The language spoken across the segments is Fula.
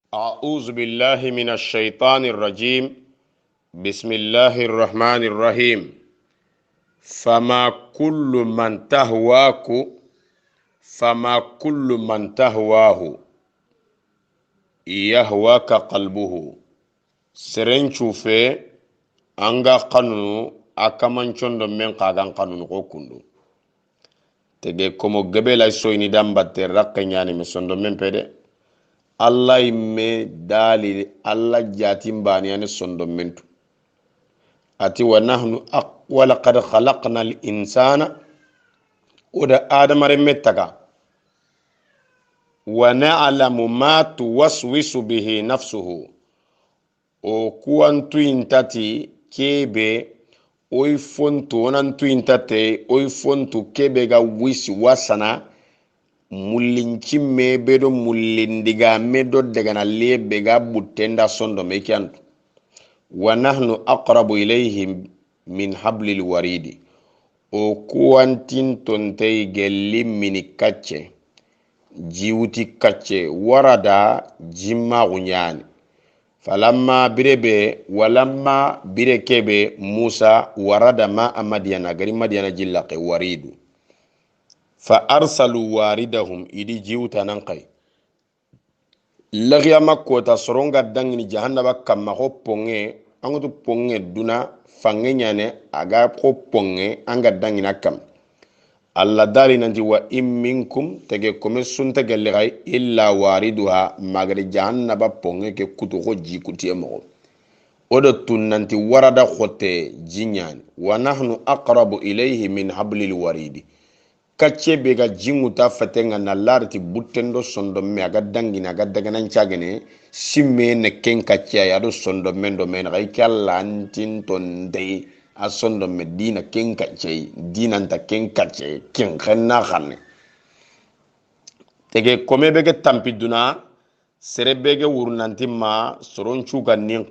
أعوذ بالله من الشيطان الرجيم. بسم الله الرحمن الرحيم. فما كل من تهواك فما كل من تهواه يهواك قلبه. سرين شوفي أنغا قانونو أكمان چوندو من قاغان قانونو كوكوندو تجي كومو قبل سويني دامباتي رقي نياني مسوندو من پيدي Allah imme dalili Allah jatim baniyani sondomentu ati wa nahnu wala qad khalaqna al insana oda adamare mettaka wa na'lamu ma tuwaswisu bihi nafsuhu o kuantu intati kebe oy fontu onantu intate oy fontu kebe ga wisi wasana mullinci meɓe ɗo mullindiga meɗo dagana lebe ga buttenda sondo me kiantu wa nahnu aqrabu ilayhi min hablil waridi o kuwantintontey gelli mini kacce jiwuti kacce warada jimmagu ñani falamma birebe walamma bire kebe musa warada ma a madiyana gari madiyana jillake waridu fa arsalu waridahum idi jiwta nan kai lagiya makkota soronga dangini jahannaba kamma ko ponge angutu ponge duna fange nyane aga ko ponge anga dangina kam alla dali nanti wa in minkum tege kome sunta gelligai illa wariduha magari jahannaba ponge ke kutu ko jikuti mo odo tunnanti warada khote jinyani wa nahnu aqrabu ilayhi min hablil waridi kacce be ga jinguta fatenga na larti buttendo sondo me aga dangina aga daganan chagene simme ne ken kacce ya do sondo mendo men ray kala antin tonde a sondo me dina ken kacce dina nta ken kacce ken khanna khanne tege kome be ga tampiduna serebe ga wurnanti ma soronchu ga nin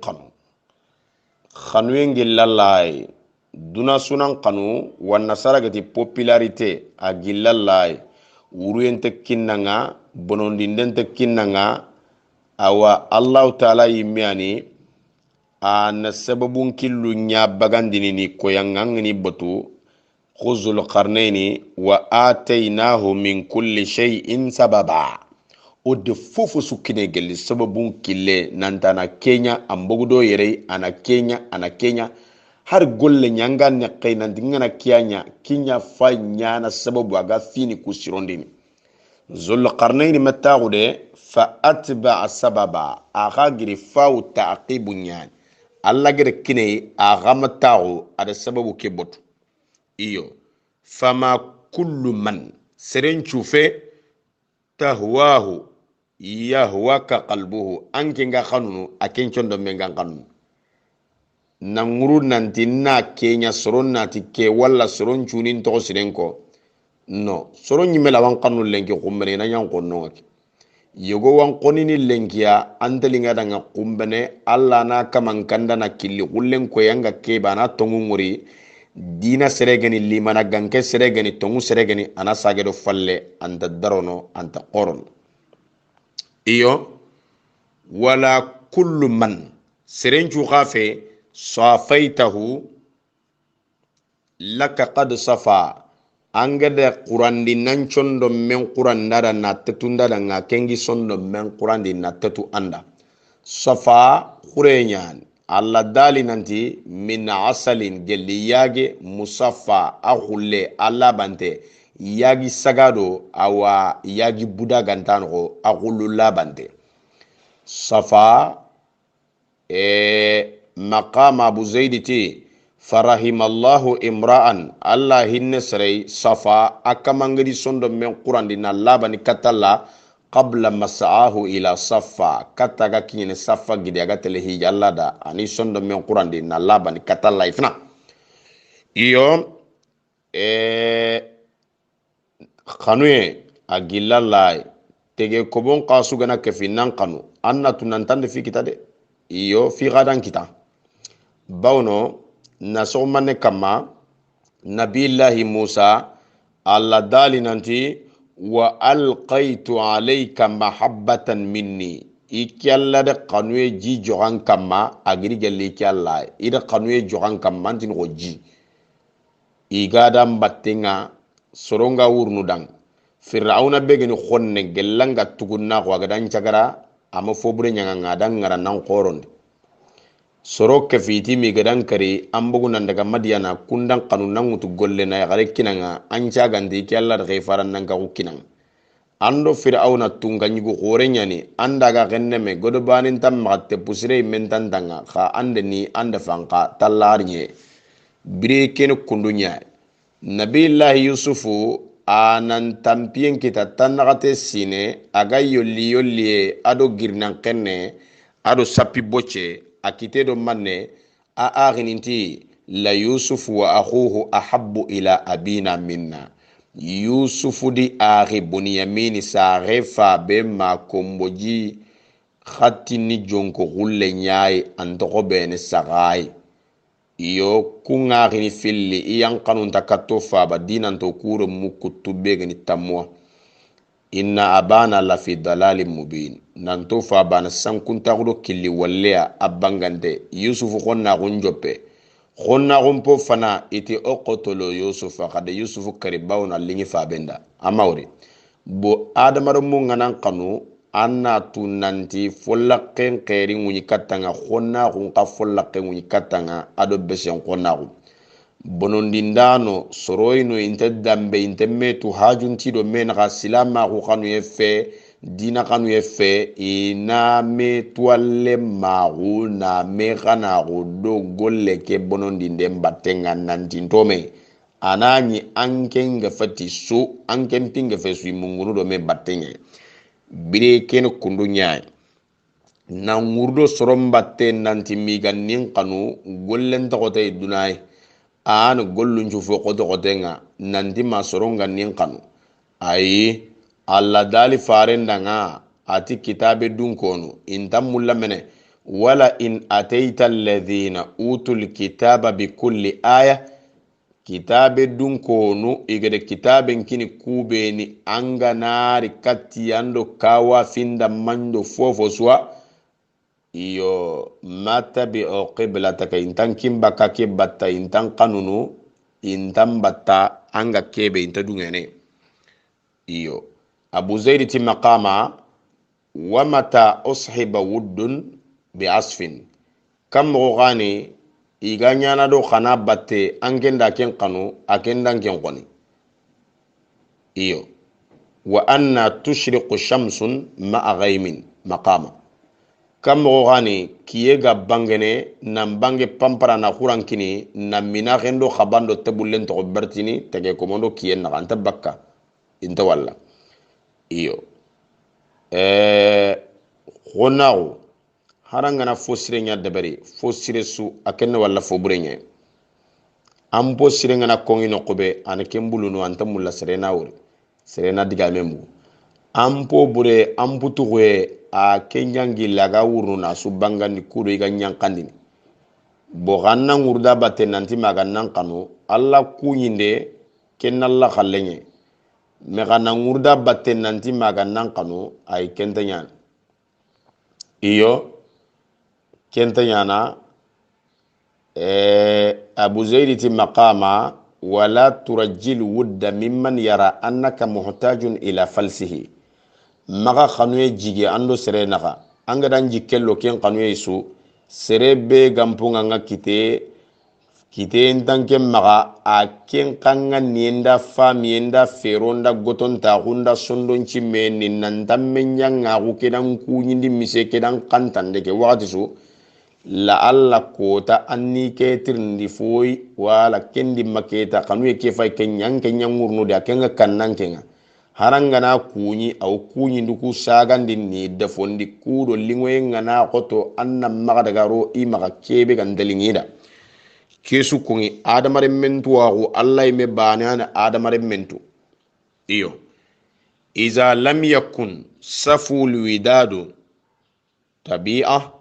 khanu ngillalay duna sunan kanu wanna saragati popularité a gillalay wuruyente kinnanga bonondindente kinnanga awa allahu taala yimiani ana sababun killu nya bagandini ni koyangangni batu khuzul qarnaini wa atainahu min kulli shay'in sababa o de fofu sukine gelli sababun kille nantana kenya ambogudo yere ana kenya har golle nyanga ne kayna dingana kiyanya kinya fa nyana sababu aga fini kusirondini zul qarnayn matagude fa atba sababa aga giri fa taqibu nyan alla gere kine aga matagu ada sababu ke botu iyo fama kullu man seren chufe tahwahu yahwaka qalbuhu anke nga khanunu akenchondo menga khanunu nanguru nanti na kenya soron nati ke wala soron chunin to sirenko no soron nyimela wan kanu lenki kumbene na nyan konno ngaki yogo wan konini lenkiya antelinga danga kumbene alla na kamankanda na killi kullen ko yanga ke bana tongu nguri dina seregani limana ganke seregani tongu seregani ana sagedo falle anta darono anta qoron iyo wala kullu man serenchu khafe safaitahu laka qad safa angade qurandi nanchondo men qurandada na tetundada nga kengi sondo men qurandi na tetu anda safa qurenyan alla dali nanti min asalin gelli yage musaffa akhulle alla bante yagi sagado awa yagi buda gantano akhullu labante safa مقام أبو زيد تي فرحم الله امرأً الله النسري صفا أكمانغدي صندو من قرآن دي نالابني كتلا قبل مسعاه إلى صفا كتاكا كيني صفا جدي أغتله يالا دا أني صندو من قرآن دي نالابني كتلا إفنا يوم خانوي أجيلا لاي تيجي كوبون قاسو غنا كفي نانقانو أنا تنانتان في كتا دي iyo fi gadan kita bawno naso manne kama nabillahi musa alla dali nanti wa alqaitu alayka mahabbatan minni ikyalla de kanwe ji jogan kamma agiri gelle ikyalla ida kanwe jogan kamma antin go ji igada mbattenga soronga wurnu dang fir'auna begeni khonne gellanga tugunna ko agadan cagara ama fobre nyanga ngada ngara nan qoronde soro ke fiti mi gadan kare ambugu nan daga madiyana kundan kanunan mutu golle na yagare kinanga anca gandi kyalla da faran nan ka kinanga ando fir'auna tunganyigu horenya ni anda ga genneme godobanin tam matte pusire mentan danga kha ande ni anda fanka tallarnye bire ken kundunya nabillahi yusufu anan tampien kita tanagate sine aga yolli yolli ado girnan kenne ado sapi boche akite do manne a aghininti la yusuf wa akhuhu ahabbu ila abina minna yusufu di aghi bunyamini sa refa be ma komboji khatini jonko gulle nyaay antoko bene sagai iyo kungaghini filli iyan kanun takatto faba dinan to kuro mukutu begani tamwa inna abana la fi dalalin mubin nanto faba na sankunta gudo killi wallea abangande yusufu khonna gunjope khonna gumpo fana iti oqotolo yusufa kada yusufu karibawna lingi fabenda amawri bo adamaro mu nganan kanu anna tunanti follaqen qeri nguni katanga khonna gun ka follaqen nguni katanga ado besen khonna gun bonondindano soroyno inte dambe inte metu hajunti do men ga silama ko kanu yefe dina kanu yefe ina metu alle magu na me kana go do golle ke bonondinde mbatenga nantintome anani ankenga fati su anken pinga fesu mungunu do me batenge bire ken kundu nyaay na ngurdo sorombatte nanti miganin kanu gollen tagote dunay an gollun ju fo qodo qodenga nandi ma soronga nin kanu ayi alla dali farenda nga ati kitabe dun kono intam mulla mene wala in ataita alladhina utul kitaba bi kulli aya kitabe dun kono igede kitaben kini kubeni anga nari katti ando kawa finda mando fofo swa iyo mata bi qiblataka intan kimba ka ke batta intan kanunu intan batta anga kebe inta dungene iyo abu zaid ti maqama wa mata ushiba wuddun bi asfin kam gani iganya na do khana batte angenda ken kanu akenda ken koni iyo wa anna tushriqu shamsun ma'a ghaymin maqama kam gani kiyega bangene nan bange pampara na khurankini na mina gendo khabando tabullen to bertini tege komondo kiyen na anta bakka inta walla iyo khonawo harangana fosire nya debari fosire su akenna walla foburenya ambo sire ngana kongi no kobe an kembulu no anta mulla serena wuri serena diga membu ampo bure amputu we a kenyangi laga wurnu na su bangani kuro iga nyankandini bo ganna ngurda batte nanti magannan kanu alla kunyinde ken alla khallenye me ganna ngurda batte nanti magannan kanu ay kentanyan iyo kentanyana abu zaidi maqama wala turajjil wudda mimman yara annaka muhtajun ila falsihi maga khanuye jige ando sere naga anga dan jikello ken khanuye su sere be gampunga nga kite ntanke maga a ken kanga nienda famienda feronda gotonta hunda sondonci meni nantamme nyanga ku kedan kunyindi mise kedan kantande ke wakati su la alla kota anni ketirndi foy wala kendi maketa khanuye ke fay kenyanke nyangurno da kenga kannankenga harangana kunyi au kunyi nduku sagandi ni defondi kudo lingwe ngana koto anna magadagaro i maga kebe gandalingida kesu kungi adamare mentu wa Allah me banana adamare mentu iyo iza lam yakun saful widadu tabi'a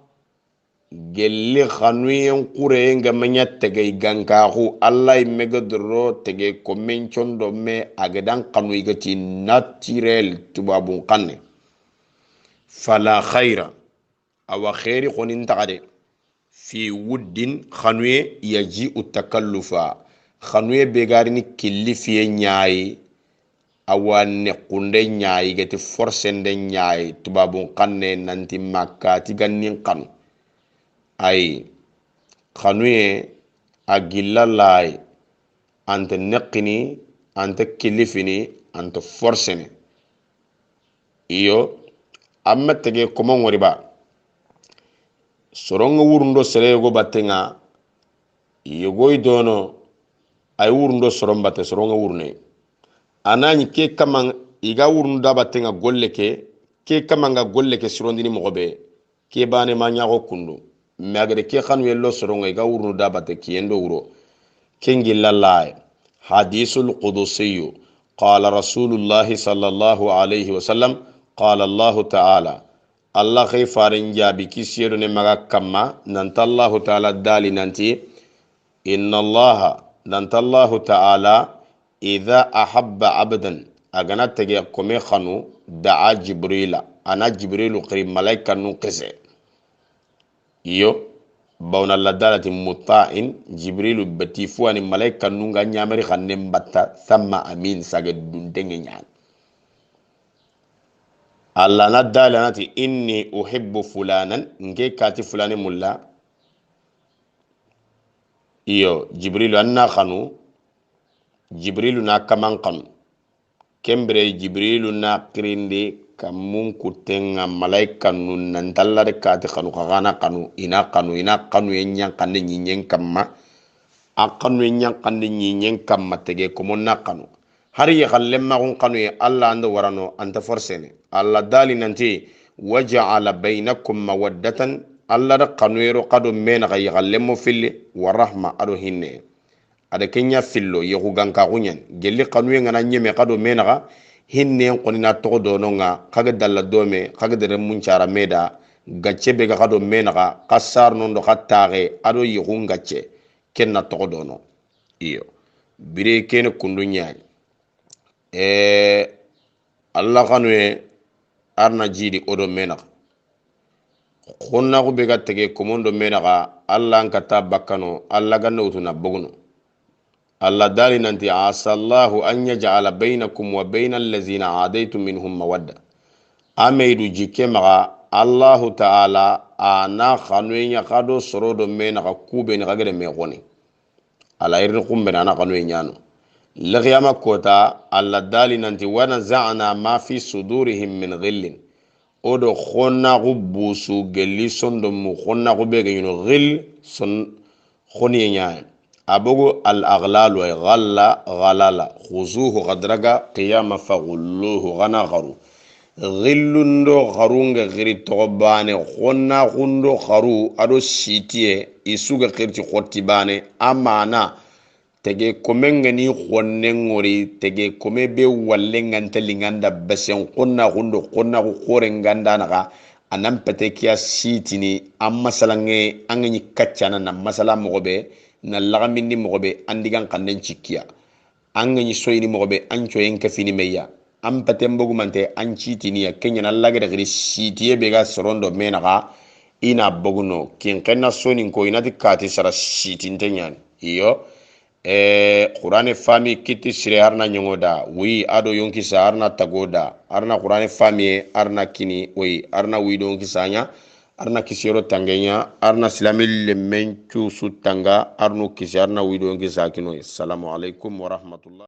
gelli khanuyen kure nga manya tege gankahu Allah megadro tege komenchondo me agadan kanu igati naturel tubabun kanne fala khaira awa khairi khonin tagade fi wuddin khanwe yaji utakallufa khanwe begarini killi fiye nyaayi awa nekunde nyaayi gati forsende nyaayi tubabun kanne nanti makka tigannin kanu ay khanwe agilalay anta neqini anta kilifini anta forsene iyo amma tege komon wariba soronga wurundo serego battenga yogoy dono ay wurundo soron batte soronga wurne anani ke kaman iga wurundo da battenga golle ke kamanga golle ke sirondini mogobe ke bane ma nyago kundu magare ke khanu yello soronga iga wurundo da batte kiyendo wuro kengi lalay hadithul qudusiyyu qala rasulullah sallallahu alayhi wasallam qala allah ta'ala Allah khifarin jabi kisiru ne maga kamma nanta Allah ta'ala dali nanti inna Allah nanta Allah ta'ala idha ahabba abdan agana tege kome khanu da'a jibrila ana jibrilu qri malaika nu qise iyo bawna la dalati mutta'in jibrilu batifu ani malaika nu nga nyamari khanne mbatta thamma amin sage dundenge nyaan Allah na dala nati inni uhibbu fulanan nge kati fulani mulla iyo jibrilu anna khanu jibrilu na kaman khanu kembre jibrilu na krinde kamun kutenga malaika nun nan tallare kati khanu khana khanu ina khanu yenyan kande nyinyen kamma akanu yenyan kande nyinyen kamma tege komonna khanu hari ya khallemma kun khanu ya Allah ando warano anta forsene Allah dali nanti waja'ala bainakum mawaddatan Allah da kanwero kado mena ga yagallemo filli wa rahma ado hinne ada kenya fillo yegu ganka kunyen gelli kanwe ngana nyeme kado mena ga hinne qonina to do nonga kaga dalla dome kaga dere muncara meda gacce be ga kado mena ga kasar non do khattaare ado yegu ngacce kenna to do no iyo bire ken kundu nyaani Allah kanwe arna jidi odo menaka khonna ko be ga tege komondo menaka Allah an kata bakkano Allah ganna utuna bogno Allah dali nanti asallahu an yaj'ala bainakum wa bainal ladzina adaytum minhum mawadda ameidu jike maga Allah ta'ala ana khanwenya kado sorodo menaka kube ni kagere me goni ala irin kumbe na khanwenya no لغيما كوتا الله دالي ننتي ونزعنا ما في صدورهم من غل odo khonna gubbusu gelli sondo mu khonna gubege yino ghil son khoni nya abogo al aghlal wa ghalala khuzuhu ghadraga qiyama faghulluhu ghana gharu ghillundo gharunga ghiri tobane khonna khundo gharu ado sitie isuga khirti khotti bane amana tege komenga ni khonne ngori tege kome be walle ngante linganda besen qonna gundo qonna ko khore nganda naga anam pete kiya sitini amma salange angani kaccana na masala mogobe na lagamindi mogobe andigan kanden cikkiya angani soyini mogobe ancho en kafini meya am pete mbogumante ancitini ya kenya na lagere gri sitiye be ga sorondo menaga ina boguno kin kenna soni ko inati kati sara sitinte nyan iyo Qur'ane fami kiti sire harna nyongoda wi ado yonki sa harna tagoda harna Qur'ane fami harna kini wi harna wi don kisanya harna kisiro tangenya harna silamil menchu su tanga harno kisarna wi don kisakino assalamu alaikum wa rahmatullah